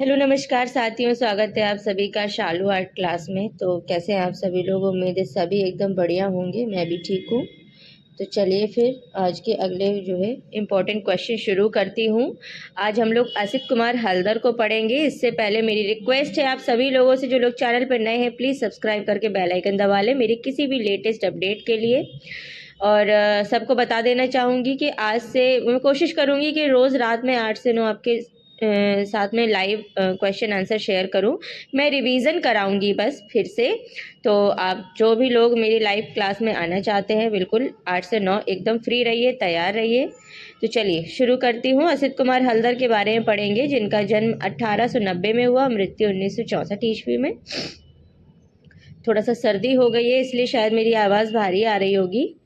Hello नमस्कार साथियों, स्वागत है आप सभी का शालू आर्ट क्लास में। तो कैसे हैं आप सभी लोग? उम्मीद है सभी एकदम बढ़िया होंगे। मैं भी ठीक हूँ। तो चलिए फिर आज के अगले जो है इम्पोर्टेंट क्वेश्चन शुरू करती हूँ। आज हम लोग असित कुमार हल्दर को पढ़ेंगे। इससे पहले मेरी रिक्वेस्ट है आप सभी लोगों से, जो लोग चैनल पर नए हैं, प्लीज़ सब्सक्राइब करके बेल आइकन दबा लें मेरी किसी भी लेटेस्ट अपडेट के लिए। और सबको बता देना चाहूँगी कि आज से मैं कोशिश करूँगी कि रोज़ रात में 8 से 9 आपके साथ में लाइव क्वेश्चन आंसर शेयर करूं। मैं रिवीजन कराऊंगी बस फिर से। तो आप जो भी लोग मेरी लाइव क्लास में आना चाहते हैं, बिल्कुल 8 से 9 एकदम फ्री रहिए, तैयार रहिए। तो चलिए शुरू करती हूं। असित कुमार हल्दर के बारे में पढ़ेंगे, जिनका जन्म 1890 में हुआ, मृत्यु 1964 ईस्वी में। थोड़ा सा सर्दी हो गई है, इसलिए शायद मेरी आवाज़ भारी आ रही होगी।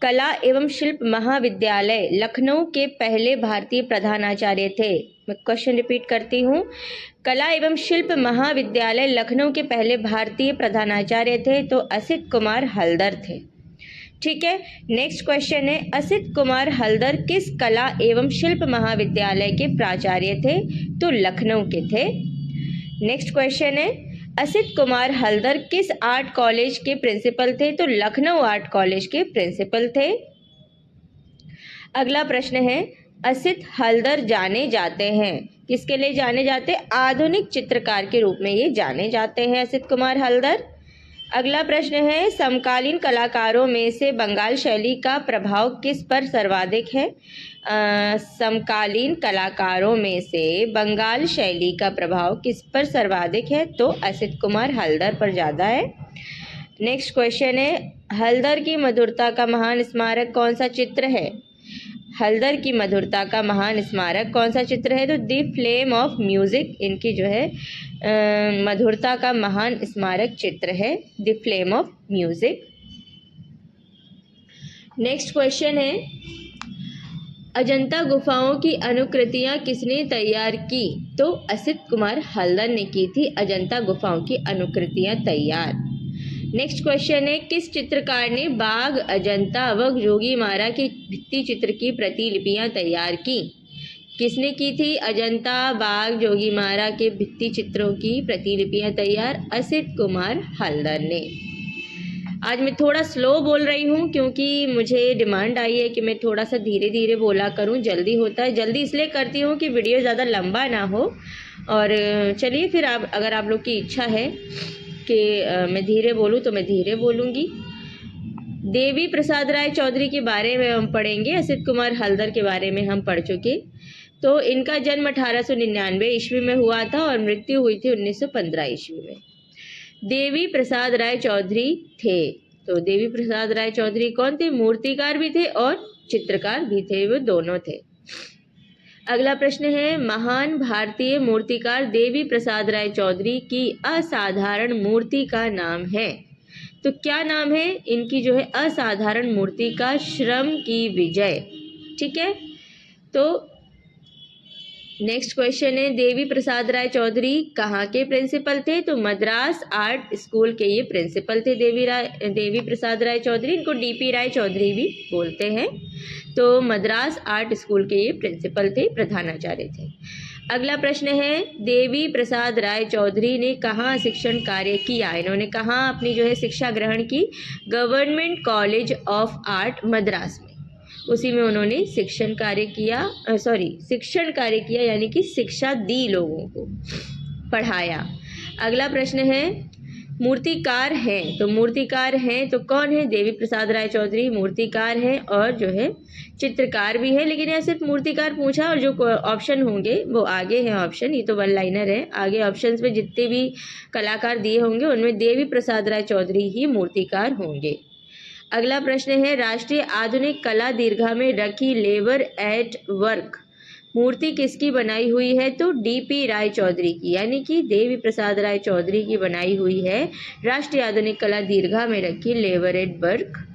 कला एवं शिल्प महाविद्यालय लखनऊ के पहले भारतीय प्रधानाचार्य थे। मैं क्वेश्चन रिपीट करती हूँ। कला एवं शिल्प महाविद्यालय लखनऊ के पहले भारतीय प्रधानाचार्य थे, तो असित कुमार हल्दर थे। ठीक है, नेक्स्ट क्वेश्चन है, असित कुमार हल्दर किस कला एवं शिल्प महाविद्यालय के प्राचार्य थे? तो लखनऊ के थे। नेक्स्ट क्वेश्चन है, असित कुमार हल्दर किस आर्ट कॉलेज के प्रिंसिपल थे? तो लखनऊ आर्ट कॉलेज के प्रिंसिपल थे। अगला प्रश्न है, असित हल्दर जाने जाते हैं, किसके लिए जाने जाते हैं? आधुनिक चित्रकार के रूप में ये जाने जाते हैं असित कुमार हल्दर। अगला प्रश्न है, समकालीन कलाकारों में से बंगाल शैली का प्रभाव किस पर सर्वाधिक है? समकालीन कलाकारों में से बंगाल शैली का प्रभाव किस पर सर्वाधिक है? तो असित कुमार हल्दर पर ज़्यादा है। नेक्स्ट क्वेश्चन है, हल्दर की मधुरता का महान स्मारक कौन सा चित्र है? हल्दर की मधुरता का महान स्मारक कौन सा चित्र है? तो द फ्लेम ऑफ म्यूजिक इनकी जो है मधुरता का महान स्मारक चित्र है, the flame of music. Next question है, अजंता गुफाओं की अनुकृतियां किसने तैयार की? तो असित कुमार हल्दर ने की थी अजंता गुफाओं की अनुकृतियां तैयार। नेक्स्ट क्वेश्चन है, किस चित्रकार ने बाघ, अजंता व जोगीमारा की भित्ति चित्र की प्रतिलिपियां तैयार की? किसने की थी अजंता, बाघ, जोगीमारा के भित्ति चित्रों की प्रतिलिपियां तैयार? असित कुमार हल्दर ने। आज मैं थोड़ा स्लो बोल रही हूँ क्योंकि मुझे डिमांड आई है कि मैं थोड़ा सा धीरे धीरे बोला करूँ। जल्दी होता है, जल्दी इसलिए करती हूँ कि वीडियो ज़्यादा लंबा ना हो। और चलिए फिर अगर आप लोग की इच्छा है कि मैं धीरे बोलूँ तो मैं धीरे बोलूँगी। देवी प्रसाद राय चौधरी के बारे में हम पढ़ेंगे। असित कुमार हल्दर के बारे में हम पढ़ चुके। तो इनका जन्म 1899 ईस्वी में हुआ था और मृत्यु हुई थी 1915 ईस्वी में। देवी प्रसाद राय चौधरी थे। तो देवी प्रसाद राय चौधरी कौन थे? मूर्तिकार भी थे और चित्रकार भी थे, वो दोनों थे। अगला प्रश्न है, महान भारतीय मूर्तिकार देवी प्रसाद राय चौधरी की असाधारण मूर्ति का नाम है? तो क्या नाम है इनकी जो है असाधारण मूर्ति का? श्रम की विजय। ठीक है। तो नेक्स्ट क्वेश्चन है, देवी प्रसाद राय चौधरी कहाँ के प्रिंसिपल थे? तो मद्रास आर्ट स्कूल के ये प्रिंसिपल थे देवी प्रसाद राय चौधरी। इनको डीपी राय चौधरी भी बोलते हैं। तो मद्रास आर्ट स्कूल के ये प्रिंसिपल थे, प्रधानाचार्य थे। अगला प्रश्न है, देवी प्रसाद राय चौधरी ने कहाँ शिक्षण कार्य किया? इन्होंने कहाँ अपनी जो है शिक्षा ग्रहण की? Government college of art Madras में, उसी में उन्होंने शिक्षण कार्य किया, यानी कि शिक्षा दी, लोगों को पढ़ाया। अगला प्रश्न है, मूर्तिकार हैं, तो मूर्तिकार हैं तो कौन है? देवी प्रसाद राय चौधरी मूर्तिकार हैं और जो है चित्रकार भी है। लेकिन यहाँ सिर्फ मूर्तिकार पूछा और जो ऑप्शन होंगे वो आगे हैं ऑप्शन, ये तो वन लाइनर है। आगे ऑप्शंस में जितने भी कलाकार दिए होंगे उनमें देवी प्रसाद राय चौधरी ही मूर्तिकार होंगे। अगला प्रश्न है, राष्ट्रीय आधुनिक कला दीर्घा में रखी लेबर एट वर्क मूर्ति किसकी बनाई हुई है? तो डीपी राय चौधरी की, यानी कि देवी प्रसाद राय चौधरी की बनाई हुई है राष्ट्रीय आधुनिक कला दीर्घा में रखी लेबर एट वर्क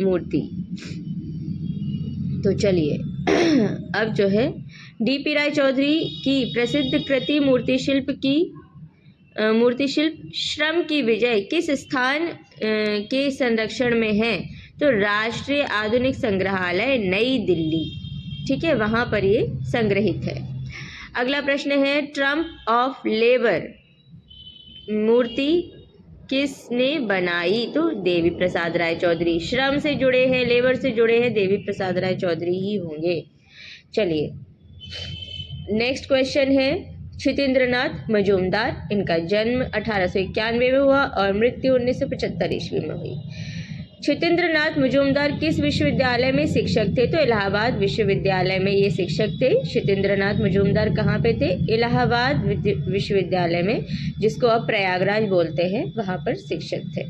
मूर्ति। तो चलिए अब जो है डीपी राय चौधरी की प्रसिद्ध कृति मूर्ति शिल्प श्रम की विजय किस स्थान के संरक्षण में है? तो राष्ट्रीय आधुनिक संग्रहालय नई दिल्ली। ठीक है, वहाँ पर ये संग्रहित है। अगला प्रश्न है ट्रम्प ऑफ लेबर मूर्ति किसने बनाई? तो देवी प्रसाद राय चौधरी। श्रम से जुड़े हैं, लेबर से जुड़े हैं, देवी प्रसाद राय चौधरी ही होंगे। चलिए नेक्स्ट क्वेश्चन है क्षितेंद्रनाथ मजूमदार, इनका जन्म 1891 में हुआ और मृत्यु 1975 ईस्वी में हुई। क्षितेंद्रनाथ मजूमदार किस विश्वविद्यालय में शिक्षक थे? तो इलाहाबाद विश्वविद्यालय में ये शिक्षक थे। क्षितेंद्रनाथ मजूमदार कहाँ पे थे? इलाहाबाद विश्वविद्यालय में, जिसको अब प्रयागराज बोलते हैं, वहाँ पर शिक्षक थे।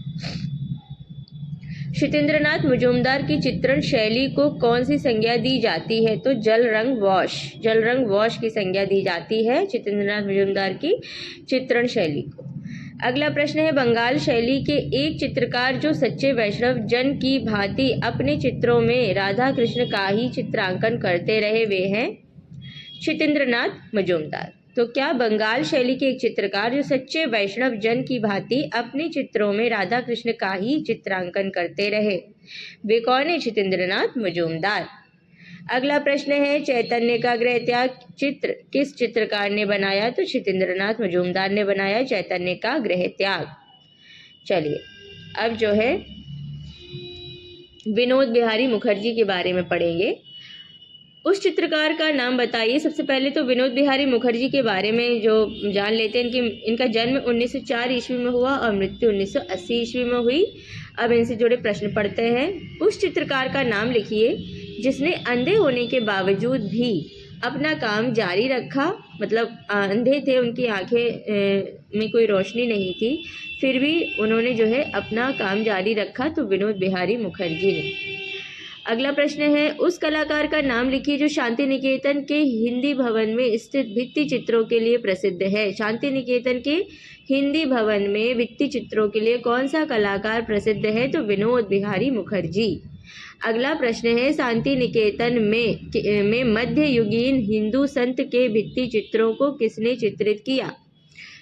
क्षितेंद्रनाथ मजूमदार की चित्रण शैली को कौन सी संज्ञा दी जाती है? तो जल रंग वॉश की संज्ञा दी जाती है क्षितेंद्रनाथ मजूमदार की चित्रण शैली को। अगला प्रश्न है बंगाल शैली के एक चित्रकार जो सच्चे वैष्णव जन की भांति अपने चित्रों में राधा कृष्ण का ही चित्रांकन करते रहे, वे हैं क्षितेंद्रनाथ मजूमदार। तो क्या बंगाल शैली के एक चित्रकार जो सच्चे वैष्णव जन की भांति अपने चित्रों में राधा कृष्ण का ही चित्रांकन करते रहे, वे कौन है? क्षितेंद्रनाथ मजूमदार। अगला प्रश्न है चैतन्य का गृह त्याग चित्र किस चित्रकार ने बनाया? तो क्षितेंद्रनाथ मजूमदार ने बनाया चैतन्य का गृह त्याग। चलिए अब जो है विनोद बिहारी मुखर्जी के बारे में पढ़ेंगे। उस चित्रकार का नाम बताइए। सबसे पहले तो विनोद बिहारी मुखर्जी के बारे में जो जान लेते हैं, इनका जन्म 1904 ईस्वी में हुआ और मृत्यु 1980 ईस्वी में हुई। अब इनसे जुड़े प्रश्न पढ़ते हैं। उस चित्रकार का नाम लिखिए जिसने अंधे होने के बावजूद भी अपना काम जारी रखा, मतलब अंधे थे, उनकी आंखें में कोई रोशनी नहीं थी, फिर भी उन्होंने जो है अपना काम जारी रखा, तो विनोद बिहारी मुखर्जी ने। अगला प्रश्न है उस कलाकार का नाम लिखिए जो शांति निकेतन के हिंदी भवन में स्थित भित्ति चित्रों के लिए प्रसिद्ध है। शांति निकेतन के हिंदी भवन में भित्ति चित्रों के लिए कौन सा कलाकार प्रसिद्ध है? तो विनोद बिहारी मुखर्जी। अगला प्रश्न है शांति निकेतन में मध्य युगीन हिंदू संत के भित्ति चित्रों को किसने चित्रित किया?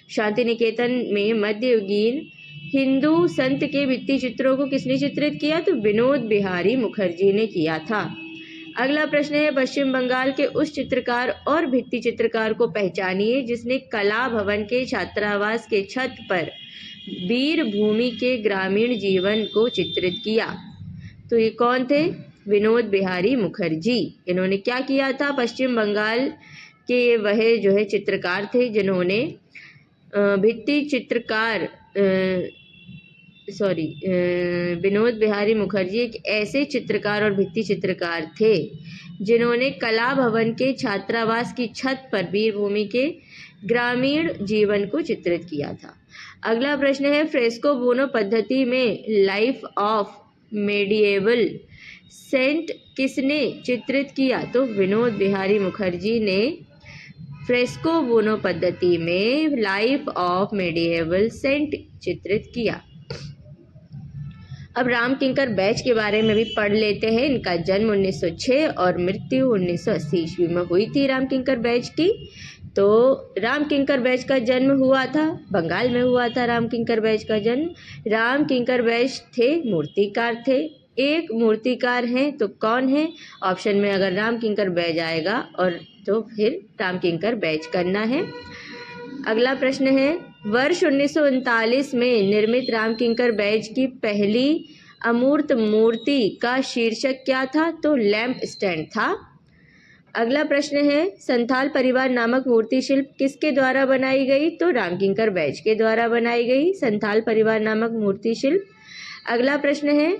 शांति निकेतन में मध्य युगीन हिंदू संत के भित्ति चित्रों को किसने चित्रित किया? तो विनोद बिहारी मुखर्जी ने किया था। अगला प्रश्न है पश्चिम बंगाल के उस चित्रकार और भित्ति चित्रकार को पहचानिए जिसने कला भवन के छात्रावास के छत पर वीर भूमि के ग्रामीण जीवन को चित्रित किया। तो ये कौन थे? विनोद बिहारी मुखर्जी। इन्होंने क्या किया था? पश्चिम बंगाल के वह जो है चित्रकार थे जिन्होंने भित्ति चित्रकार विनोद बिहारी मुखर्जी एक ऐसे चित्रकार और भित्ति चित्रकार थे जिन्होंने कला भवन के छात्रावास की छत पर वीरभूमि के ग्रामीण जीवन को चित्रित किया था। अगला प्रश्न है फ्रेस्को बोनो पद्धति में लाइफ ऑफ मेडिएवल सेंट किसने चित्रित किया? तो विनोद बिहारी मुखर्जी ने फ्रेस्को बोनो पद्धति में लाइफ ऑफ मेडिएवल सेंट चित्रित किया। अब राम किंकर बैच के बारे में भी पढ़ लेते हैं। इनका जन्म 1906 और मृत्यु 1980 ईस्वी में हुई थी राम किंकर बैच की। तो राम किंकर बैच का जन्म हुआ था बंगाल में हुआ था। राम किंकर बैच का जन्म, राम किंकर बैच थे मूर्तिकार थे। एक मूर्तिकार हैं तो कौन है? ऑप्शन में अगर राम किंकर बैच आएगा और तो फिर राम किंकर बैच करना है। अगला प्रश्न है वर्ष 1939 में निर्मित राम किंकर बैच की पहली अमूर्त मूर्ति का शीर्षक क्या था? तो लैंप स्टैंड था। अगला प्रश्न है संथाल परिवार नामक मूर्ति शिल्प किसके द्वारा बनाई गई? तो राम किंकर बैच के द्वारा बनाई गई संथाल परिवार नामक मूर्ति शिल्प। अगला प्रश्न है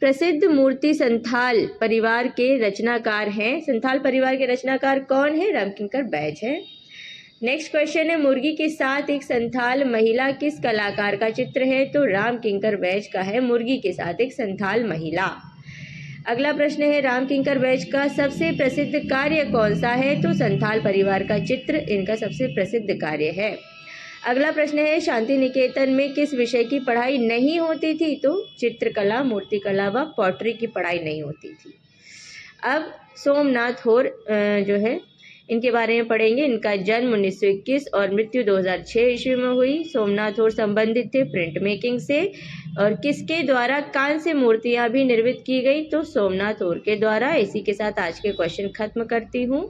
प्रसिद्ध मूर्ति संथाल परिवार के रचनाकार हैं। संथाल परिवार के रचनाकार कौन है? राम किंकर बैच है। नेक्स्ट क्वेश्चन है मुर्गी के साथ एक संथाल महिला किस कलाकार का चित्र है? तो राम किंकर बैच का है मुर्गी के साथ एक संथाल महिला। अगला प्रश्न है राम किंकर बैच का सबसे प्रसिद्ध कार्य कौन सा है? तो संथाल परिवार का चित्र इनका सबसे प्रसिद्ध कार्य है। अगला प्रश्न है शांति निकेतन में किस विषय की पढ़ाई नहीं होती थी? तो चित्रकला, मूर्तिकला व पॉटरी की पढ़ाई नहीं होती थी। अब सोमनाथ होर जो है इनके बारे में पढ़ेंगे। इनका जन्म 1921 और मृत्यु 2006 ईस्वी में हुई। सोमनाथ होर संबंधित थे प्रिंट मेकिंग से। और किसके द्वारा कांस्य मूर्तियां भी निर्मित की गई? तो सोमनाथ होर के द्वारा। इसी के साथ आज के क्वेश्चन खत्म करती हूँ।